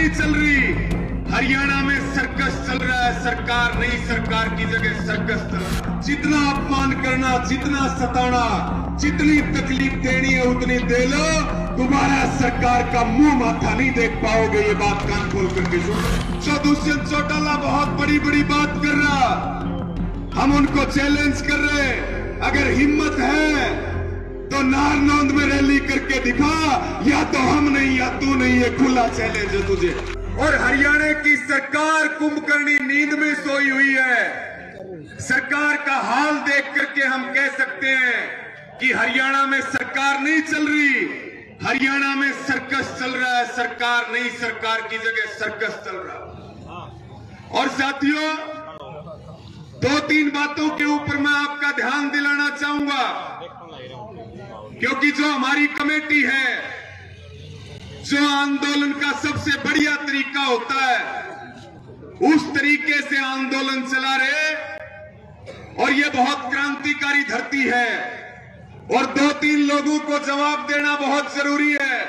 नहीं चल रही। हरियाणा में सर्कस चल रहा है, सरकार नहीं, सरकार की जगह सर्कस चल रहा है। जितना अपमान करना, जितना सताना, जितनी तकलीफ देनी है उतनी दे लो, दोबारा सरकार का मुंह माथा नहीं देख पाओगे। ये बात कान खोल करके सुनो। दुष्यंत चौटाला बहुत बड़ी बड़ी बात कर रहा, हम उनको चैलेंज कर रहे, अगर हिम्मत है तो नारनौंद में रैली करके दिखा, या तो हम नहीं या तू नहीं, ये खुला चैलेंज है तुझे। और हरियाणा की सरकार कुंभकर्णी नींद में सोई हुई है। सरकार का हाल देख करके हम कह सकते हैं कि हरियाणा में सरकार नहीं चल रही, हरियाणा में सर्कस चल रहा है। सरकार नहीं, सरकार की जगह सर्कस चल रहा है। और साथियों, दो तीन बातों के ऊपर मैं आपका ध्यान दिलाना चाहूंगा, क्योंकि जो हमारी कमेटी है, जो आंदोलन का सबसे बढ़िया तरीका होता है, उस तरीके से आंदोलन चला रहे, और ये बहुत क्रांतिकारी धरती है। और दो तीन लोगों को जवाब देना बहुत जरूरी है।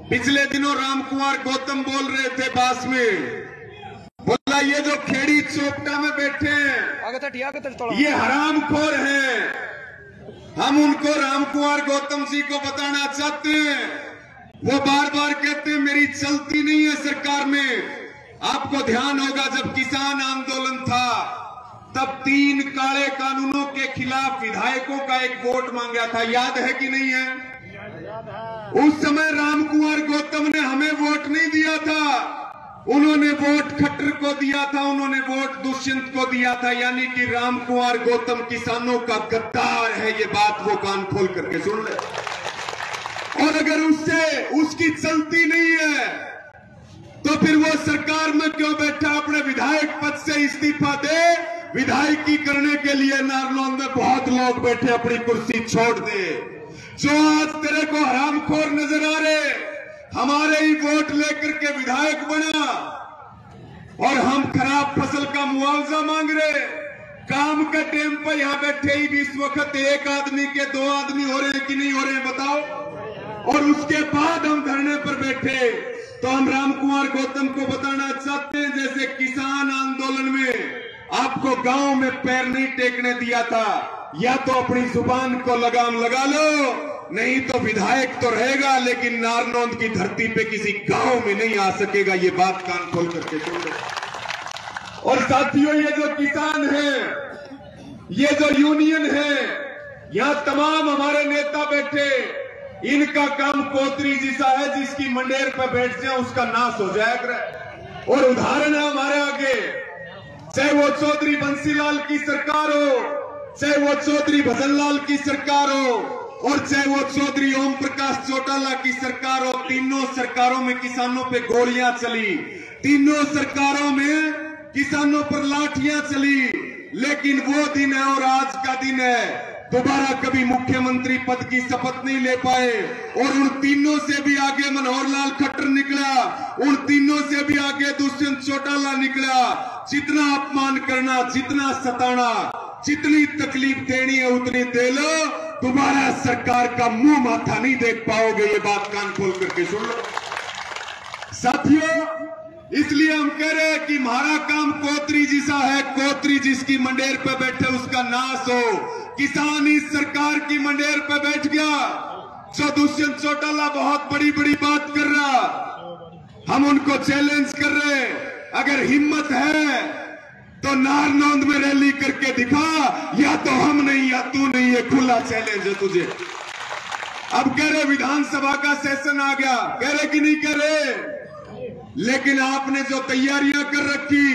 पिछले दिनों रामकुमार गौतम बोल रहे थे बास में, बोला ये जो खेड़ी चौपटा में बैठे हैं ये हरामखोर हैं। हम उनको रामकुमार गौतम जी को बताना चाहते हैं, वो बार बार कहते हैं मेरी चलती नहीं है सरकार में। आपको ध्यान होगा जब किसान आंदोलन था तब 3 काले कानूनों के खिलाफ विधायकों का एक वोट मांगा था, याद है कि नहीं है? उस समय रामकुमार गौतम ने हमें वोट नहीं दिया था, उन्होंने वोट खट्टर को दिया था, उन्होंने वोट दुष्यंत को दिया था। यानी कि रामकुमार गौतम किसानों का गद्दार है, ये बात वो कान खोल करके सुन ले। और अगर उससे उसकी चलती नहीं है तो फिर वो सरकार में क्यों बैठा? अपने विधायक पद से इस्तीफा दे, विधायकी करने के लिए नारनौंद में बहुत लोग बैठे, अपनी कुर्सी छोड़ दे। जो आज तेरे को हरामखोर नजर आ रहे, हमारे ही वोट लेकर के विधायक बना, और हम खराब फसल का मुआवजा मांग रहे। काम का टाइम पर यहां बैठे ही भी इस वक्त एक आदमी के 2 आदमी हो रहे हैं कि नहीं हो रहे हैं बताओ? और उसके बाद हम धरने पर बैठे। तो हम रामकुमार गौतम को बताना चाहते हैं, जैसे किसान आंदोलन में आपको गांव में पैर नहीं टेकने दिया था, या तो अपनी जुबान को लगाम लगा लो, नहीं तो विधायक तो रहेगा लेकिन नारनौंद की धरती पे किसी गांव में नहीं आ सकेगा। ये बात कान खोल करके सुन लो। और साथियों, ये जो किसान है, ये जो यूनियन है, यहां तमाम हमारे नेता बैठे, इनका काम कोतरी जैसा है, जिसकी मंडेर पर बैठ जाए उसका नाश हो जाएगा। और उदाहरण है हमारे आगे, चाहे वो चौधरी बंसीलाल की सरकार हो, चाहे वो चौधरी भजनलाल की सरकार हो, और चाहे वो चौधरी ओम प्रकाश चौटाला की सरकार हो। तीनों सरकारों में किसानों पे गोलियां चली, तीनों सरकारों में किसानों पर लाठियां चली, लेकिन वो दिन है और आज का दिन है, दोबारा कभी मुख्यमंत्री पद की शपथ नहीं ले पाए। और उन तीनों से भी आगे मनोहर लाल खट्टर निकला, उन तीनों से भी आगे दुष्यंत चौटाला निकला। जितना अपमान करना, जितना सताना, जितनी तकलीफ देनी है उतनी दे लो, दोबारा सरकार का मुंह माथा नहीं देख पाओगे। ये बात कान खोल करके सुन लो। साथियों, इसलिए हम कह रहे हैं कि हमारा काम कोतरी जैसा है, कोतरी जिसकी मंडेर पे बैठे उसका नाश हो। किसान इस सरकार की मंडेर पे बैठ गया। जो दुष्यंत चौटाला बहुत बड़ी बड़ी बात कर रहा, हम उनको चैलेंज कर रहे, अगर हिम्मत है तो नारनौंद में रैली करके दिखा, या तो हम नहीं या तू नहीं, ये खुला चैलेंज है तुझे। अब कह रहे विधानसभा का सेशन आ गया, कह रहे कि नहीं कह रहे, लेकिन आपने जो तैयारियां कर रखी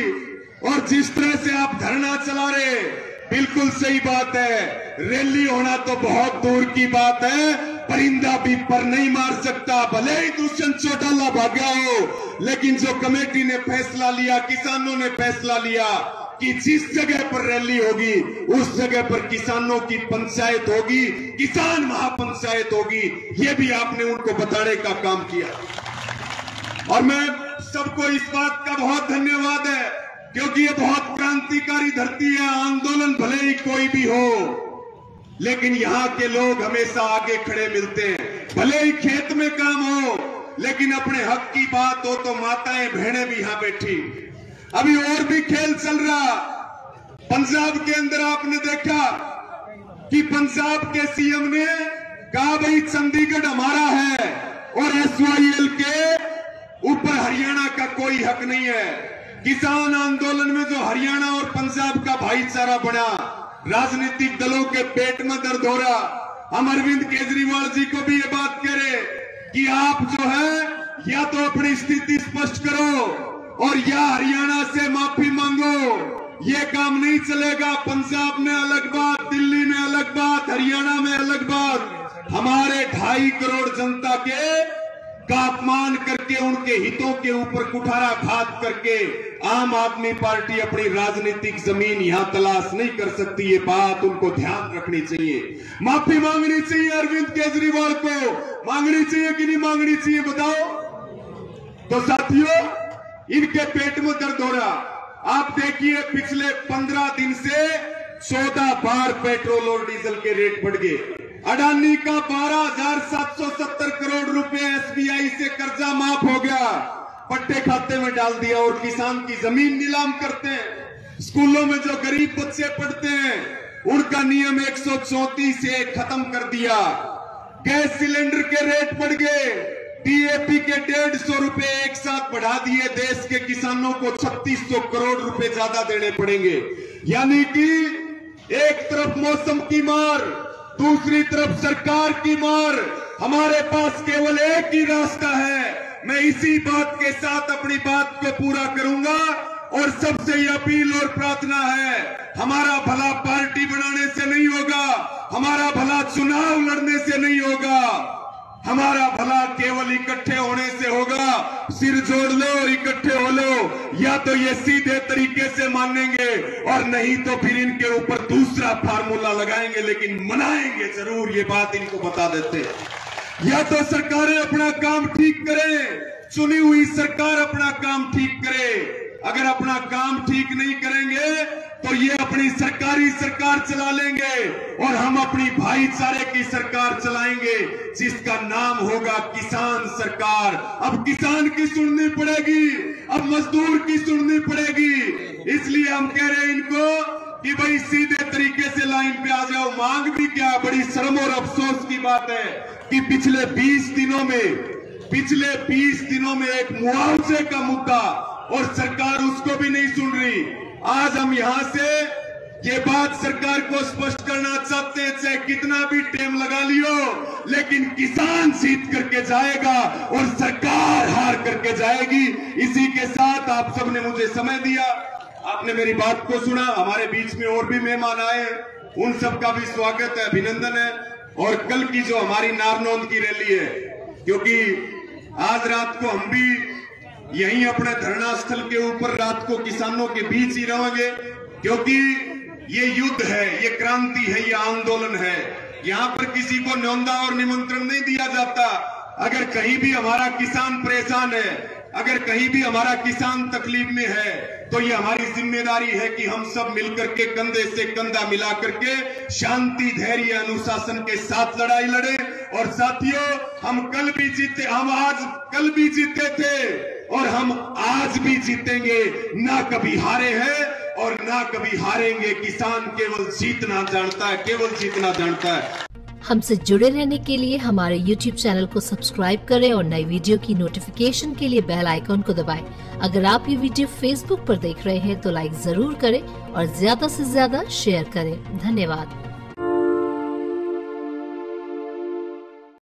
और जिस तरह से आप धरना चला रहे, बिल्कुल सही बात है। रैली होना तो बहुत दूर की बात है, परिंदा भी पर नहीं मार सकता। भले ही दुष्यंत चौटाला भागा हो, लेकिन जो कमेटी ने फैसला लिया, किसानों ने फैसला लिया कि जिस जगह पर रैली होगी उस जगह पर किसानों की पंचायत होगी, किसान महापंचायत होगी। ये भी आपने उनको बताने का काम किया, और मैं सबको इस बात का बहुत धन्यवाद है, क्योंकि ये बहुत क्रांतिकारी धरती है। आंदोलन भले ही कोई भी हो, लेकिन यहाँ के लोग हमेशा आगे खड़े मिलते हैं। भले ही खेत में काम हो, लेकिन अपने हक की बात हो तो माताएं बहनें भी यहां बैठी। अभी और भी खेल चल रहा। पंजाब के अंदर आपने देखा कि पंजाब के सीएम ने कहा भाई चंडीगढ़ हमारा है और SYL के ऊपर हरियाणा का कोई हक नहीं है। किसान आंदोलन में जो हरियाणा और पंजाब का भाईचारा बना, राजनीतिक दलों के पेट में दर्द हो रहा। हम अरविंद केजरीवाल जी को भी ये बात कह रहे कि आप जो है या तो अपनी स्थिति स्पष्ट करो और या हरियाणा से माफी मांगो। ये काम नहीं चलेगा। पंजाब में अलग बात, दिल्ली में अलग बात, हरियाणा में अलग बात। हमारे 2.5 करोड़ जनता के का अपमान करके, उनके हितों के ऊपर कुठाराघात करके आम आदमी पार्टी अपनी राजनीतिक जमीन यहां तलाश नहीं कर सकती। ये बात उनको ध्यान रखनी चाहिए। माफी मांगनी चाहिए अरविंद केजरीवाल को। मांगनी चाहिए कि नहीं मांगनी चाहिए बताओ? तो साथियों, इनके पेट में दर्द हो रहा। आप देखिए पिछले 15 दिन से 14 बार पेट्रोल और डीजल के रेट बढ़ गए। अडानी का 12,770 करोड़ रुपए SBI से कर्जा माफ हो गया, पट्टे खाते में डाल दिया और किसान की जमीन नीलाम करते हैं। स्कूलों में जो गरीब बच्चे पढ़ते हैं उनका नियम 134 से खत्म कर दिया। गैस सिलेंडर के रेट बढ़ गए। DAP के 150 रुपए एक साथ बढ़ा दिए। देश के किसानों को 3600 करोड़ रुपए ज्यादा देने पड़ेंगे। यानी कि एक तरफ मौसम की मार, दूसरी तरफ सरकार की मार। हमारे पास केवल एक ही रास्ता है। मैं इसी बात के साथ अपनी बात को पूरा करूंगा और सबसे ये अपील और प्रार्थना है, हमारा भला पार्टी बनाने से नहीं होगा, हमारा भला चुनाव लड़ने से नहीं होगा, हमारा भला केवल इकट्ठे होने से होगा। सिर जोड़ लो और इकट्ठे हो लो, या तो ये सीधे तरीके से मानेंगे और नहीं तो फिर इनके ऊपर दूसरा फार्मूला लगाएंगे, लेकिन मनाएंगे जरूर। ये बात इनको बता देते। या तो सरकारें अपना काम ठीक करें, चुनी हुई सरकार अपना काम ठीक करे। अगर अपना काम ठीक नहीं करेंगे तो ये अपनी सरकारी सरकार चला लेंगे और हम अपनी भाईचारे की सरकार चलाएंगे, जिसका नाम होगा किसान सरकार। अब किसान की सुननी पड़ेगी, अब मजदूर की सुननी पड़ेगी। इसलिए हम कह रहे हैं इनको कि भाई सीधे तरीके से लाइन पे आ जाओ। मांग भी क्या, बड़ी शर्म और अफसोस की बात है कि पिछले 20 दिनों में एक मुआवजे का मुद्दा और सरकार उसको भी नहीं सुन रही। आज हम यहां से ये बात सरकार को स्पष्ट करना चाहते हैं, चाहे कितना भी टाइम लगा लियो, लेकिन किसान जीत करके जाएगा और सरकार हार करके जाएगी। इसी के साथ आप सबने मुझे समय दिया, आपने मेरी बात को सुना। हमारे बीच में और भी मेहमान आए हैं, उन सबका भी स्वागत है, अभिनंदन है। और कल की जो हमारी नारनौंद की रैली है, क्योंकि आज रात को हम भी यहीं अपने धरना स्थल के ऊपर रात को किसानों के बीच ही रहेंगे, क्योंकि ये युद्ध है, ये क्रांति है, ये आंदोलन है। यहाँ पर किसी को न्योंदा और निमंत्रण नहीं दिया जाता। अगर कहीं भी हमारा किसान परेशान है, अगर कहीं भी हमारा किसान तकलीफ में है, तो ये हमारी जिम्मेदारी है कि हम सब मिलकर के कंधे से कंधा मिला करके शांति, धैर्य, अनुशासन के साथ लड़ाई लड़े। और साथियों, हम कल भी जीते, हम आज कल भी जीते थे और हम आज भी जीतेंगे। ना कभी हारे हैं और ना कभी हारेंगे। किसान केवल जीतना जानता है, केवल जीतना जानता है। हमसे जुड़े रहने के लिए हमारे YouTube चैनल को सब्सक्राइब करें और नई वीडियो की नोटिफिकेशन के लिए बेल आइकॉन को दबाएं। अगर आप ये वीडियो Facebook पर देख रहे हैं तो लाइक जरूर करें और ज्यादा से ज्यादा शेयर करें। धन्यवाद।